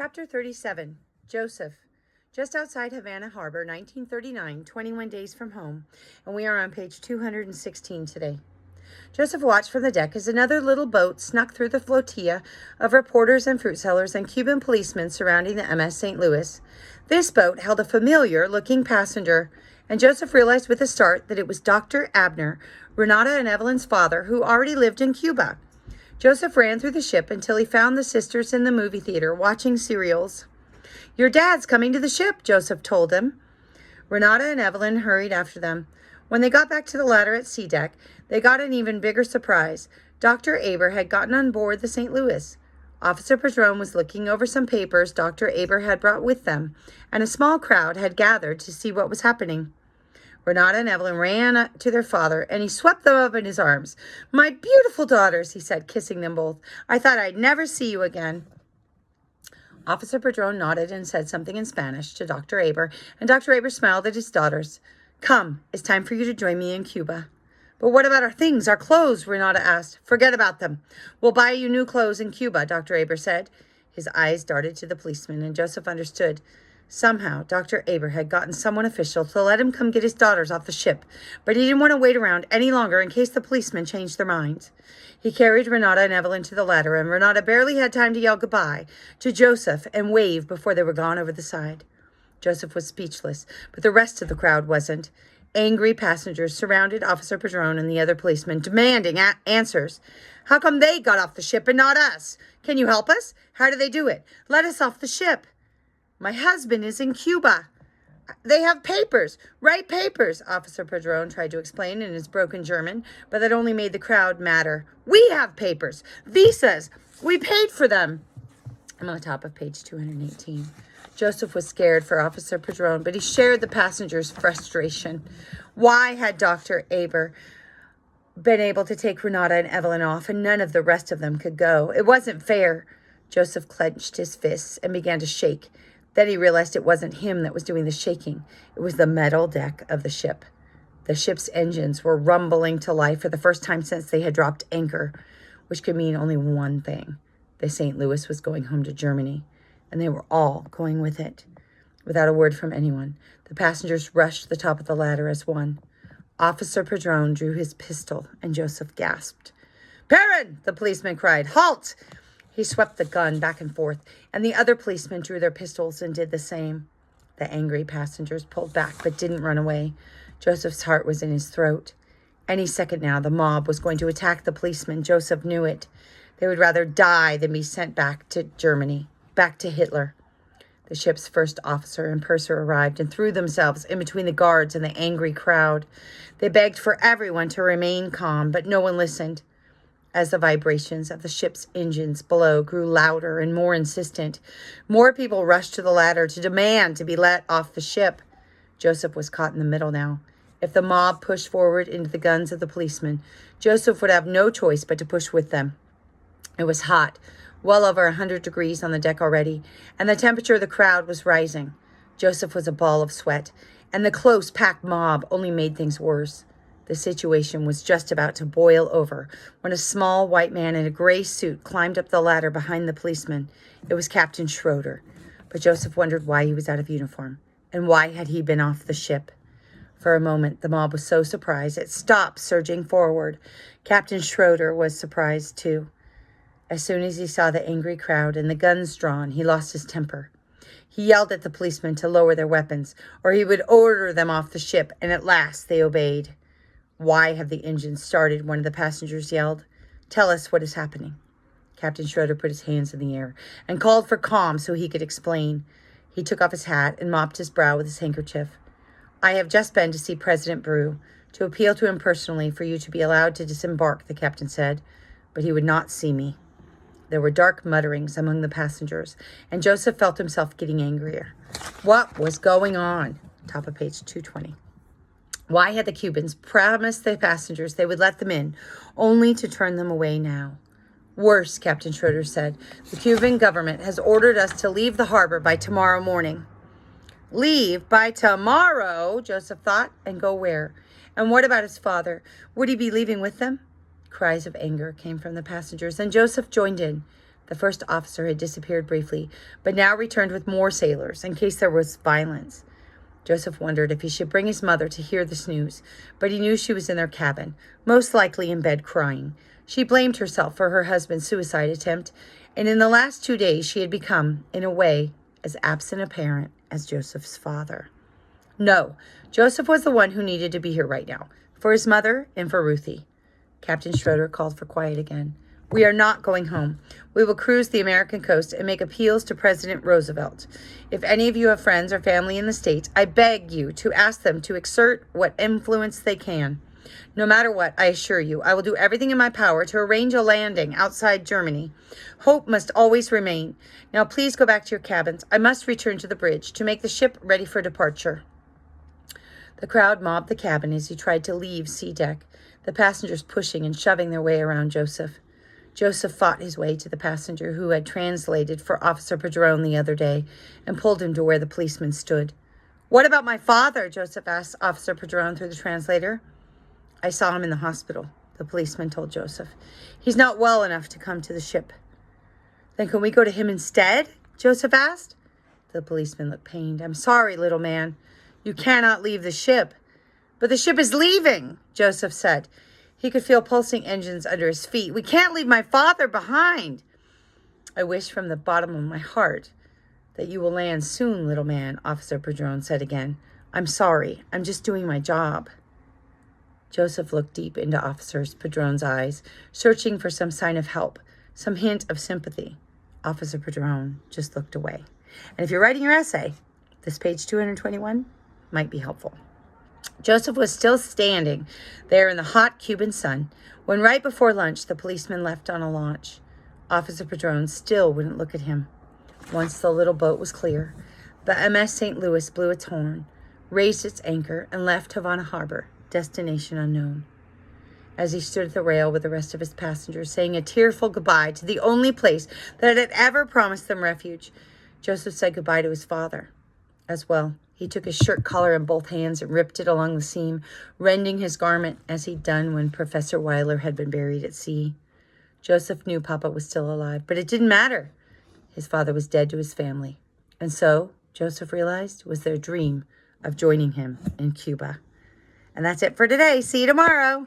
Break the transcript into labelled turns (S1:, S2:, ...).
S1: Chapter 37. Joseph. Just outside Havana Harbor, 1939, 21 days from home, and we are on page 216 today. Joseph watched from the deck as another little boat snuck through the flotilla of reporters and fruit sellers and Cuban policemen surrounding the MS St. Louis. This boat held a familiar-looking passenger, and Joseph realized with a start that it was Dr. Abner, Renata and Evelyn's father, who already lived in Cuba. Joseph ran through the ship until he found the sisters in the movie theater watching serials. "Your dad's coming to the ship," Joseph told him. Renata and Evelyn hurried after them. When they got back to the ladder at sea deck, they got an even bigger surprise. Dr. Aber had gotten on board the St. Louis. Officer Padron was looking over some papers Dr. Aber had brought with them, and a small crowd had gathered to see what was happening. Renata and Evelyn ran to their father, and he swept them up in his arms. "My beautiful daughters," he said, kissing them both. "I thought I'd never see you again." Officer Padron nodded and said something in Spanish to Dr. Aber, and Dr. Aber smiled at his daughters. "Come, it's time for you to join me in Cuba." "But what about our things, our clothes?" Renata asked. "Forget about them. We'll buy you new clothes in Cuba," Dr. Aber said. His eyes darted to the policeman, and Joseph understood. Somehow, Dr. Aber had gotten someone official to let him come get his daughters off the ship, but he didn't want to wait around any longer in case the policemen changed their minds. He carried Renata and Evelyn to the ladder, and Renata barely had time to yell goodbye to Joseph and wave before they were gone over the side. Joseph was speechless, but the rest of the crowd wasn't. Angry passengers surrounded Officer Padron and the other policemen, demanding answers. "How come they got off the ship and not us? Can you help us? How did they do it? Let us off the ship." "My husband is in Cuba. They have papers, right papers," Officer Padron tried to explain in his broken German, but that only made the crowd madder. "We have papers, visas. We paid for them." I'm on the top of page 218. Joseph was scared for Officer Padron, but he shared the passengers' frustration. Why had Dr. Aber been able to take Renata and Evelyn off, and none of the rest of them could go? It wasn't fair. Joseph clenched his fists and began to shake. Then he realized it wasn't him that was doing the shaking. It was the metal deck of the ship. The ship's engines were rumbling to life for the first time since they had dropped anchor, which could mean only one thing. The St. Louis was going home to Germany, and they were all going with it. Without a word from anyone, the passengers rushed to the top of the ladder as one. Officer Padron drew his pistol, and Joseph gasped. "Perrin!" the policeman cried. "Halt!" He swept the gun back and forth, and the other policemen drew their pistols and did the same. The angry passengers pulled back but didn't run away. Joseph's heart was in his throat. Any second now, the mob was going to attack the policemen. Joseph knew it. They would rather die than be sent back to Germany, back to Hitler. The ship's first officer and purser arrived and threw themselves in between the guards and the angry crowd. They begged for everyone to remain calm, but no one listened. As the vibrations of the ship's engines below grew louder and more insistent, more people rushed to the ladder to demand to be let off the ship. Joseph was caught in the middle now. If the mob pushed forward into the guns of the policemen, Joseph would have no choice but to push with them. It was hot, well over 100 degrees on the deck already, and the temperature of the crowd was rising. Joseph was a ball of sweat, and the close-packed mob only made things worse. The situation was just about to boil over when a small white man in a gray suit climbed up the ladder behind the policeman. It was Captain Schroeder, but Joseph wondered why he was out of uniform, and why had he been off the ship. For a moment, the mob was so surprised it stopped surging forward. Captain Schroeder was surprised too. As soon as he saw the angry crowd and the guns drawn, he lost his temper. He yelled at the policemen to lower their weapons, or he would order them off the ship, and at last they obeyed. "Why have the engines started?" one of the passengers yelled. "Tell us what is happening." Captain Schroeder put his hands in the air and called for calm so he could explain. He took off his hat and mopped his brow with his handkerchief. "I have just been to see President Brew, to appeal to him personally for you to be allowed to disembark," the captain said, "but he would not see me." There were dark mutterings among the passengers, and Joseph felt himself getting angrier. What was going on? Top of page 220. Why had the Cubans promised the passengers they would let them in, only to turn them away now? "Worse," Captain Schroeder said. "The Cuban government has ordered us to leave the harbor by tomorrow morning." Leave by tomorrow, Joseph thought, and go where? And what about his father? Would he be leaving with them? Cries of anger came from the passengers, and Joseph joined in. The first officer had disappeared briefly, but now returned with more sailors in case there was violence. Joseph wondered if he should bring his mother to hear this news, but he knew she was in their cabin, most likely in bed crying. She blamed herself for her husband's suicide attempt, and in the last 2 days she had become, in a way, as absent a parent as Joseph's father. No, Joseph was the one who needed to be here right now, for his mother and for Ruthie. Captain Schroeder called for quiet again. We are not going home. We will cruise the American coast and make appeals to President Roosevelt. If any of you have friends or family in the States, I beg you to ask them to exert what influence they can. No matter what, I assure you, I will do everything in my power to arrange a landing outside Germany. Hope must always remain. Now please go back to your cabins. I must return to the bridge to make the ship ready for departure. The crowd mobbed the cabin as he tried to leave sea deck, the passengers pushing and shoving their way around Joseph. Joseph fought his way to the passenger who had translated for Officer Padron the other day and pulled him to where the policeman stood. What about my father? Joseph asked Officer Padron through the translator. I saw him in the hospital, the policeman told Joseph. He's not well enough to come to the ship. Then can we go to him instead? Joseph asked. The policeman looked pained. I'm sorry, little man. You cannot leave the ship. But the ship is leaving, Joseph said. He could feel pulsing engines under his feet. We can't leave my father behind. I wish from the bottom of my heart that you will land soon, little man, Officer Padron said again. I'm sorry. I'm just doing my job. Joseph looked deep into Officer Padron's eyes, searching for some sign of help, some hint of sympathy. Officer Padron just looked away. And if you're writing your essay, this page 221 might be helpful. Joseph was still standing there in the hot Cuban sun when right before lunch the policeman left on a launch. Officer Padron still wouldn't look at him. Once the little boat was clear, the MS St. Louis blew its horn, raised its anchor, and left Havana Harbor, destination unknown. As he stood at the rail with the rest of his passengers, saying a tearful goodbye to the only place that had ever promised them refuge, Joseph said goodbye to his father as well. He took his shirt collar in both hands and ripped it along the seam, rending his garment as he'd done when Professor Weiler had been buried at sea. Joseph knew Papa was still alive, but it didn't matter. His father was dead to his family. And so, Joseph realized, was their dream of joining him in Cuba. And that's it for today. See you tomorrow.